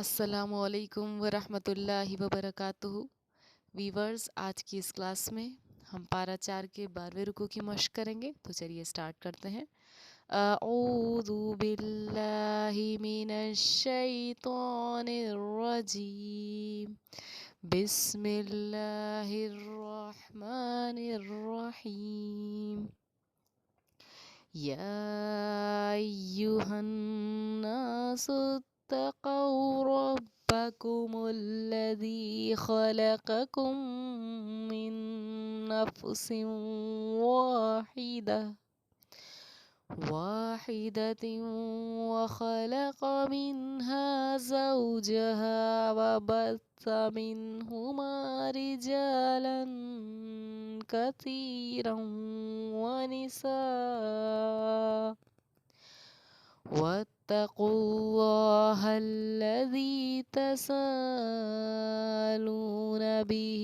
السلام علیکم ورحمۃ اللہ وبرکاتہ۔ ویورز، آج کی اس کلاس میں ہم پارہ 4 کے 12ویں رکوع کی مشق کریں گے، تو چلیے سٹارٹ کرتے ہیں۔ اعوذ باللہ من الشیطان الرجیم، بسم اللہ الرحمن الرحیم۔ یا ایہا الناس اتقوا ربکم الذی خلقکم من نفس واحدة وخلق منها زوجها وبث منهما رجالا كثيرا ونساء واتقوا الله الذي تساءلون به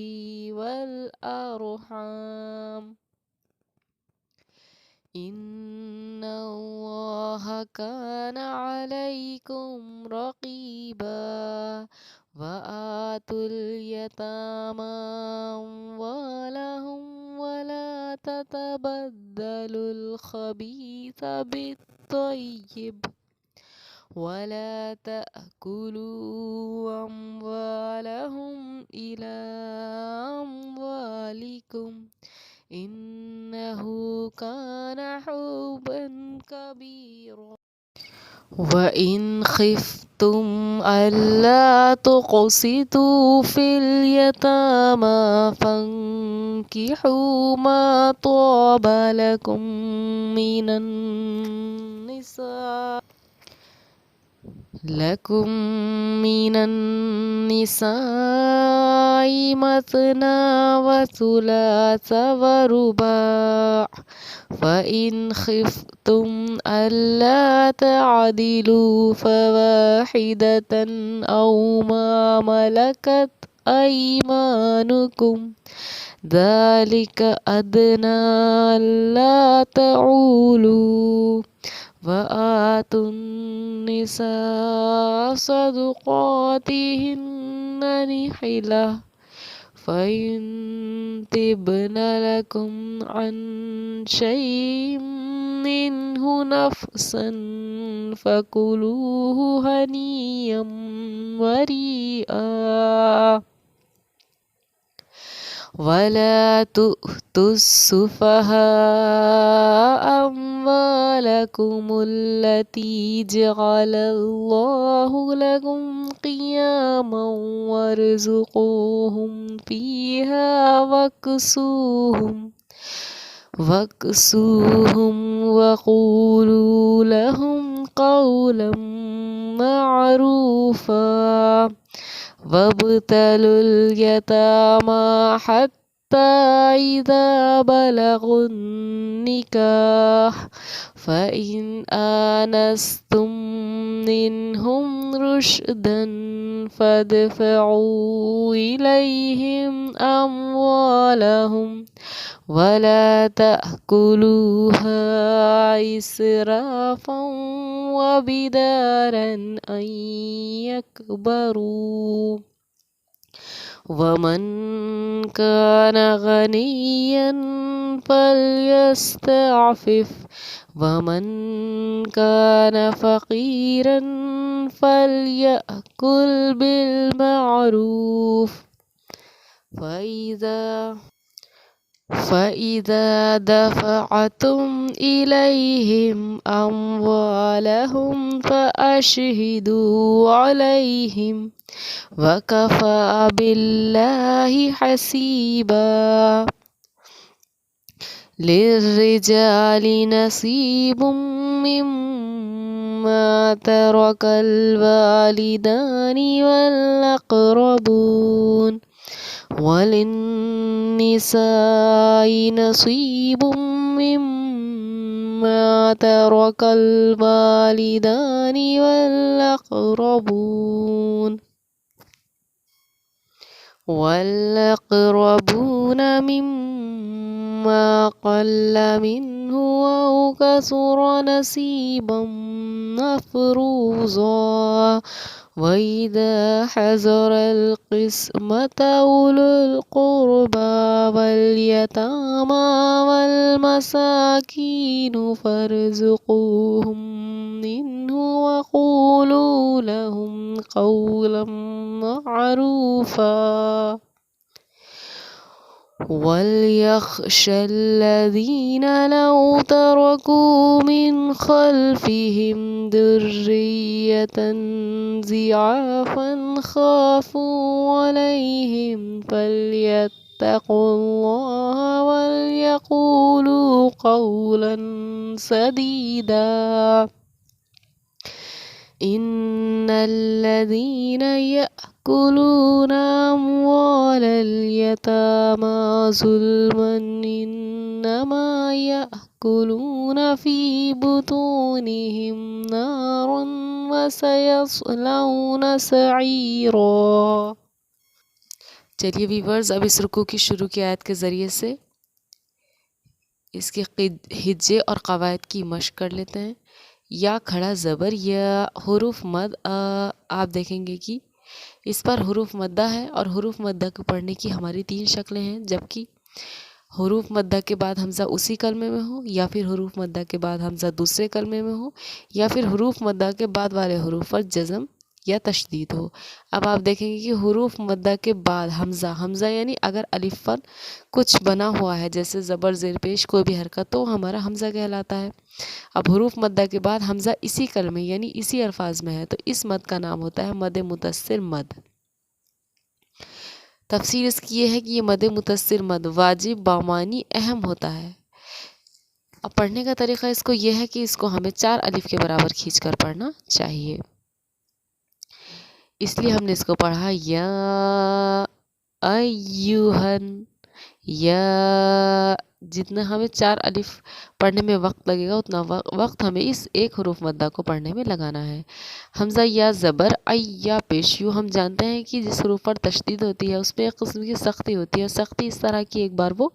والأرحام إن الله كان عليكم رقيبا وآتوا اليتامى أموالهم ولا تتبدلوا الخبيث بالطيب ولا تأكلوا أموالهم إلى أموالكم إنه كان حوبا كبيرا وإن خفتم ألا تقسطوا في اليتامى فانكحوا ما طاب لكم من النساء مثنى وثلاث ورباع فإن خفتم ألا تعدلوا فواحدة أو ما ملكت أيمانكم ذلك أدنى ألا تعولوا وآتوا النساء صدقاتهن نحلة فإن تبن لكم عن شيء منه نفسا فكلوه هنيئا مريئا ولا تؤتوا السفهاء أموالكم التي جعل الله لكم قياما وارزقوهم فيها واكسوهم وقولوا لهم قولا معروفا وابتلوا اليتامى حتى إذا بلغوا النكاح فإن آنستم منهم رشدا فادفعوا إليهم أموالهم ولا تأكلوها إسرافا وبدارا أن يكبروا ومن كان غنيا فليستعفف ومن كان فقيرا فليأكل بالمعروف فإذا دفعتم إليهم أموالهم فأشهدوا عليهم وكفى بالله حسيبا للرجال نصيب مما ترك الوالدان والأقربون وللنساء نصيب مما ترك الوالدان والأقربون مما قل منه أو كثر نصيبا مفروضا وَإِذَا حَضَرَ الْقِسْمَةَ أُولُو الْقُرْبَى وَالْيَتَامَى وَالْمَسَاكِينُ فَارْزُقُوهُم مِّنْهُ وَقُولُوا لَهُمْ قَوْلًا مَّعْرُوفًا وَلْيَخْشَ الَّذِينَ لَوْ تَرَكُوا مِنْ خَلْفِهِمْ ذُرِّيَّةً ضِعَافًا خَافُوا عَلَيْهِمْ فَلْيَتَّقُوا اللَّهَ وَلْيَقُولُوا قَوْلًا سَدِيدًا إِنَّ الَّذِينَ يَأْكُلُونَ أَمْوَالَ الْيَتَامَى ظُلْمًا إِنَّمَا يَأْكُلُونَ فِي بُطُونِهِمْ نَارًا وَسَيَصْلَوْنَ سَعِيرًا۔ چلیے ویورز، اب اس رکوع کی شروع کی آیت کے ذریعے سے اس کے ہجے اور قواعد کی مشق کر لیتے ہیں۔ یا کھڑا زبر یا حروف مد، آپ دیکھیں گے کہ اس پر حروف مدہ ہے اور حروف مدہ کو پڑھنے کی ہماری 3 شکلیں ہیں، جبکہ حروف مدہ کے بعد حمزہ اسی کلمے میں ہو، یا پھر حروف مدہ کے بعد حمزہ دوسرے کلمے میں ہو، یا پھر حروف مدہ کے بعد والے حروف پر جزم یا تشدید ہو۔ اب آپ دیکھیں گے کہ حروف مدہ کے بعد حمزہ یعنی اگر الف پر کچھ بنا ہوا ہے، جیسے زبر زیر پیش کوئی بھی حرکت، تو ہمارا حمزہ کہلاتا ہے۔ اب حروف مدہ کے بعد حمزہ اسی کلمے یعنی اسی الفاظ میں ہے، تو اس مد کا نام ہوتا ہے مد متصل مد۔ تفسیر اس کی یہ ہے کہ یہ مد متصل مد واجب، بامانی، اہم ہوتا ہے۔ اب پڑھنے کا طریقہ اس کو یہ ہے کہ اس کو ہمیں 4 الف کے برابر کھینچ کر پڑھنا چاہیے، اس لیے ہم نے اس کو پڑھا یا ایوہن، یا جتنا ہمیں 4 الف پڑھنے میں وقت لگے گا اتنا وقت ہمیں اس ایک حروف مدہ کو پڑھنے میں لگانا ہے۔ حمزہ یا زبر یا پیش یو، ہم جانتے ہیں کہ جس حروف پر تشدید ہوتی ہے اس پہ ایک قسم کی سختی ہوتی ہے، اور سختی اس طرح کی ایک بار وہ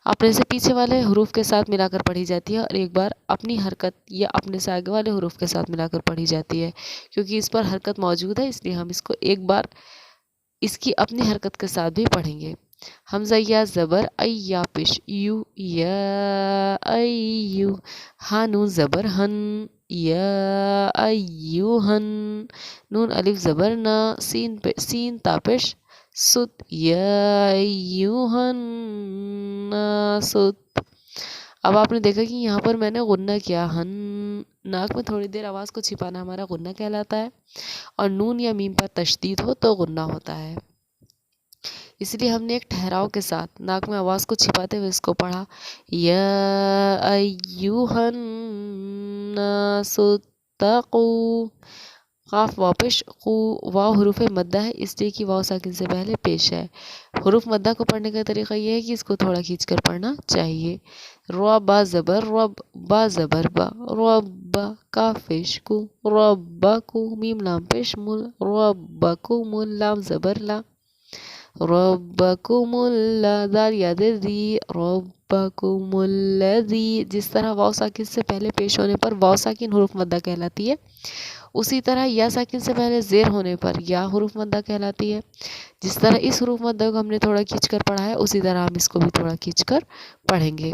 اپنے سے پیچھے والے حروف کے ساتھ ملا کر پڑھی جاتی ہے، اور ایک بار اپنی حرکت یا اپنے سے آگے والے حروف کے ساتھ ملا کر پڑھی جاتی ہے۔ کیونکہ اس پر حرکت موجود ہے، اس لیے ہم اس کو ایک بار اس کی اپنی حرکت کے ساتھ بھی پڑھیں گے۔ حمزہ یا زبر یا پیش یو یا ایو، ہا نون زبر ہن یا ایوہن، نون الف زبر نا، سین تا پیش سut یا ایوہن سut۔ اب آپ نے دیکھا کہ یہاں پر میں نے غنہ کیا، ہن، ناک میں تھوڑی دیر آواز کو چھپانا ہمارا غنہ کہلاتا ہے، اور نون یا میم پر تشدید ہو تو غنہ ہوتا ہے۔ اس لیے ہم نے ایک ٹھہراؤ کے ساتھ ناک میں آواز کو چھپاتے ہوئے اس کو پڑھا یا ایوہن الناس اتقوا، قاف واپش قو، واو حروف مدہ ہے اس لیے کہ واو ساکن سے پہلے پیش ہے۔ حروف مدہ کو پڑھنے کا طریقہ یہ ہے کہ اس کو تھوڑا کھینچ کر پڑھنا چاہیے۔ رو با زبر رب، با زبر با، رب، کاف پیش کو، ربکو، میم لام پیش مل، ربکم، لام زبر لا، ربکم اللہ، دال یاد دی، ربکم الذی، جس طرح واو ساکن سے پہلے پیش ہونے پر واو ساکن حروف مدہ کہلاتی ہے، اسی طرح یا ساکن سے پہلے زیر ہونے پر یا حروف مدہ کہلاتی ہے۔ جس طرح اس حروف مدہ کو ہم نے تھوڑا کھینچ کر پڑھا ہے، اسی طرح ہم اس کو بھی تھوڑا کھینچ کر پڑھیں گے۔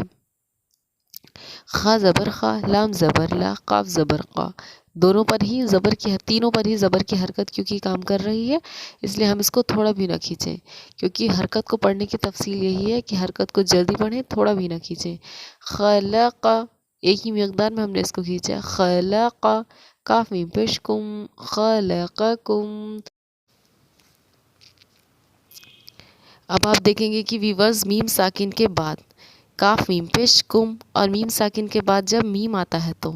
خا زبر خا، لام زبر لا، قاف زبر قا، دونوں پر ہی زبر کی، تینوں پر ہی زبر کی حرکت کیونکہ کام کر رہی ہے، اس لیے ہم اس کو تھوڑا بھی نہ کھینچیں، کیونکہ حرکت کو پڑھنے کی تفصیل یہی ہے کہ حرکت کو جلدی پڑھیں، تھوڑا بھی نہ کھینچیں۔ خلق، ایک ہی مقدار میں ہم نے اس کو کھینچا، خلق، کاف میم پیش کم، خلقکم۔ اب آپ دیکھیں گے کہ ویورز میم ساکن کے بعد کاف میم پیش کم، اور میم ساکن کے بعد جب میم آتا ہے تو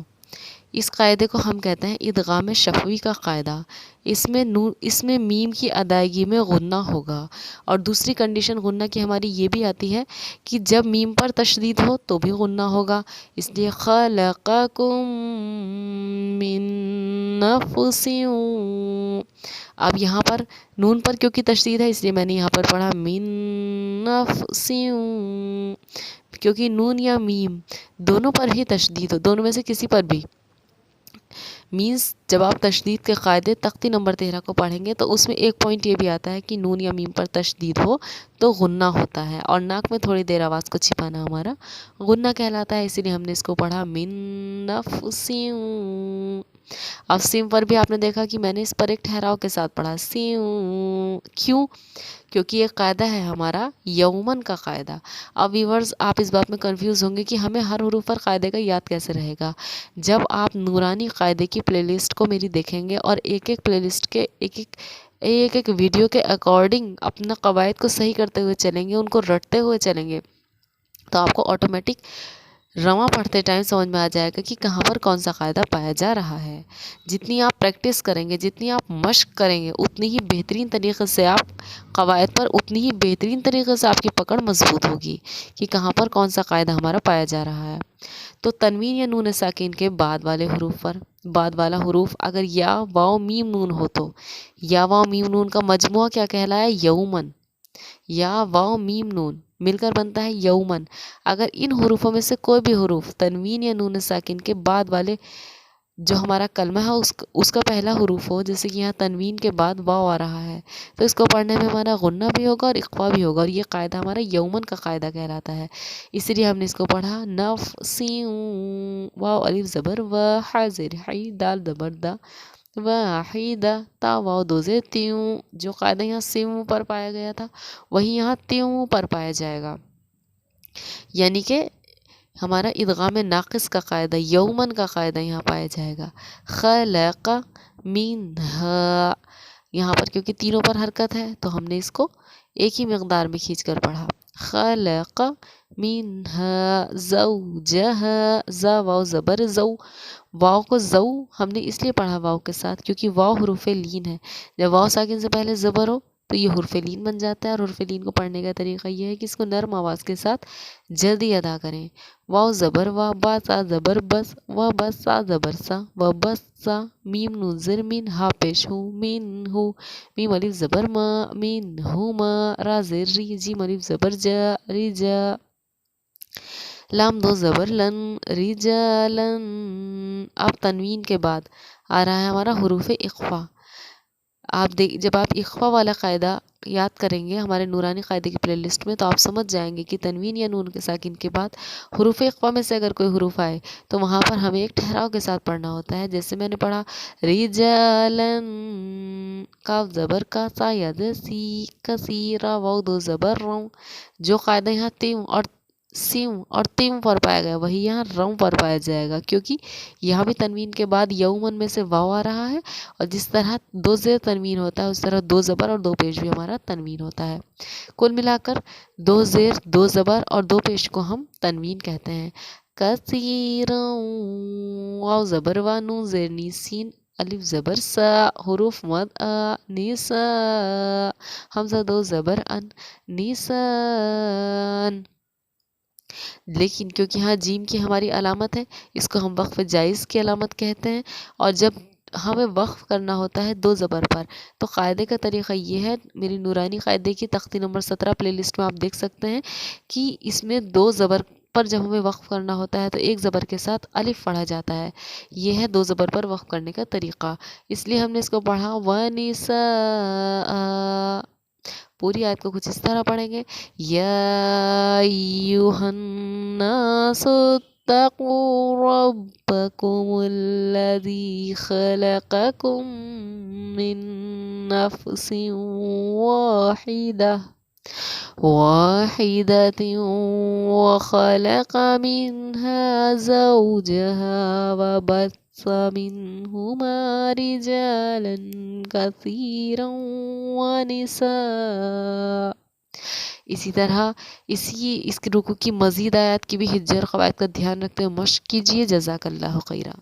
اس قاعدے کو ہم کہتے ہیں ادغام شفوی کا قاعدہ۔ اس میں میم کی ادائیگی میں غنہ ہوگا، اور دوسری کنڈیشن غنہ کی ہماری یہ بھی آتی ہے کہ جب میم پر تشدید ہو تو بھی غنہ ہوگا، اس لیے خلقکم من نفس، اب یہاں پر نون پر کیونکہ تشدید ہے اس لیے میں نے یہاں پر پڑھا من نفس، کیونکہ نون یا میم دونوں پر ہی تشدید ہو، دونوں میں سے کسی پر بھی مینس جب آپ تشدید کے قاعدے تختی نمبر 13 کو پڑھیں گے تو اس میں ایک پوائنٹ یہ بھی آتا ہے کہ نون یا میم پر تشدید ہو تو غنہ ہوتا ہے، اور ناک میں تھوڑی دیر آواز کو چھپانا ہمارا غنہ کہلاتا ہے، اسی لیے ہم نے اس کو پڑھا من نفسین۔ اب سیم پر بھی آپ نے دیکھا کہ میں نے اس پر ایک ٹھہراؤ کے ساتھ پڑھا سیوں، کیوں؟ کیونکہ یہ قاعدہ ہے ہمارا یومن کا قاعدہ۔ اب ویورز آپ اس بات میں کنفیوز ہوں گے کہ ہمیں ہر حروف پر قاعدے کا یاد کیسے رہے گا؟ جب آپ نورانی قاعدے کی پلے لسٹ کو میری دیکھیں گے اور ایک ایک پلے لسٹ کے ایک ایک ویڈیو کے اکارڈنگ اپنا قواعد کو صحیح کرتے ہوئے چلیں گے، ان کو رٹتے ہوئے چلیں گے، تو آپ کو آٹومیٹک رواں پڑھتے ٹائم سمجھ میں آ جائے گا کہ کہاں پر کون سا قاعدہ پایا جا رہا ہے۔ جتنی آپ پریکٹس کریں گے، جتنی آپ مشق کریں گے، اتنی ہی بہترین طریقے سے آپ قواعد پر، اتنی ہی بہترین طریقے سے آپ کی پکڑ مضبوط ہوگی کہ کہاں پر کون سا قاعدہ ہمارا پایا جا رہا ہے۔ تو تنوین یا نون ساکن کے بعد والے حروف پر، بعد والا حروف اگر یا واو میم نون ہو تو یا واو میم نون کا مجموعہ کیا کہلایا؟ یومن۔ یا واو میم نون مل کر بنتا ہے یومن۔ اگر ان حروفوں میں سے کوئی بھی حروف تنوین یا نون ساکن کے بعد والے جو ہمارا کلمہ ہے اس کا پہلا حروف ہو، جیسے کہ یہاں تنوین کے بعد واو آ رہا ہے، تو اس کو پڑھنے میں ہمارا غنہ بھی ہوگا اور اخفا بھی ہوگا، اور یہ قاعدہ ہمارا یومن کا قاعدہ کہلاتا ہے۔ اسی لیے ہم نے اس کو پڑھا نفسیوں، واو الف زبر و، ح زیر حی، دال زبر دا، واحدہ، تا واو دو زیر تیوں، جو قاعدہ یہاں سیوں پر پایا گیا تھا وہی یہاں تیوں پر پایا جائے گا، یعنی کہ ہمارا ادغام ناقص کا قاعدہ، یومن کا قاعدہ یہاں پایا جائے گا۔ خلق منہا، یہاں پر کیونکہ تینوں پر حرکت ہے تو ہم نے اس کو ایک ہی مقدار میں کھینچ کر پڑھا۔ خلق منہا زوجہا، زا واو زبر زو، واو کو زو ہم نے اس لیے پڑھا واو کے ساتھ کیونکہ واو حروف لین ہے، جب واو ساکن سے پہلے زبر ہو تو یہ حرف لین بن جاتا ہے، اور حرف لین کو پڑھنے کا طریقہ یہ ہے کہ اس کو نرم آواز کے ساتھ جلدی ادا کریں۔ واو زبر وا، با سا زبر بس، و بس سا زبر سا، و بس سا، میم نون زر مین، ہا پیش ہو، مین ہو، میم الف زبر ما، مین ہو ما، را زر ری، جیم الف زبر جا، ری جا، لام دو زبر لن، رجالن۔ اب تنوین کے بعد آ رہا ہے ہمارا حروف اخفا۔ آپ جب آپ اخفا والا قاعدہ یاد کریں گے ہمارے نورانی قاعدے کی پلے لسٹ میں تو آپ سمجھ جائیں گے کہ تنوین یا نون کے ساکن کے بعد حروف اخفا میں سے اگر کوئی حروف آئے تو وہاں پر ہمیں ایک ٹھہراؤ کے ساتھ پڑھنا ہوتا ہے، جیسے میں نے پڑھا رجالن، کاف زبر کا، سا ید سی، کثیرا، واو دو زبر رو، جو قاعدہ یہاں تیوں اور سیوں اور تیم پر پایا گیا وہی یہاں روں پر پایا جائے گا، کیونکہ یہاں بھی تنوین کے بعد یومن میں سے واو آ رہا ہے، اور جس طرح دو زیر تنوین ہوتا ہے اس طرح دو زبر اور دو پیش بھی ہمارا تنوین ہوتا ہے۔ کل ملا کر دو زیر، دو زبر اور دو پیش کو ہم تنوین کہتے ہیں۔ کثیرا، واو زبر وا، نون زیر نی سین، الف زبر سا، حروف مد آ، نیسا، حمزہ دو زبر ان، نیسان۔ لیکن کیونکہ یہاں جیم کی ہماری علامت ہے اس کو ہم وقف جائز کی علامت کہتے ہیں، اور جب ہمیں وقف کرنا ہوتا ہے دو زبر پر تو قاعدے کا طریقہ یہ ہے، میری نورانی قاعدے کی تختی نمبر 17 پلے لسٹ میں آپ دیکھ سکتے ہیں کہ اس میں دو زبر پر جب ہمیں وقف کرنا ہوتا ہے تو ایک زبر کے ساتھ الف پڑھا جاتا ہے، یہ ہے دو زبر پر وقف کرنے کا طریقہ، اس لیے ہم نے اس کو پڑھا وَنِسَاءَ۔ پوری آیت کو کچھ اس طرح پڑھیں گے، یا ایہا الناس اتقوا ربکم الذی خلقکم من نفس واحدة وخلق منها زوجها وبث منهما رجالا كثيرا ونساء۔ اسی طرح اس رکوع کی مزید آیات کی بھی ہجر قواعد کا دھیان رکھتے ہوئے مشق کیجیے۔ جزاک اللہ خیرہ۔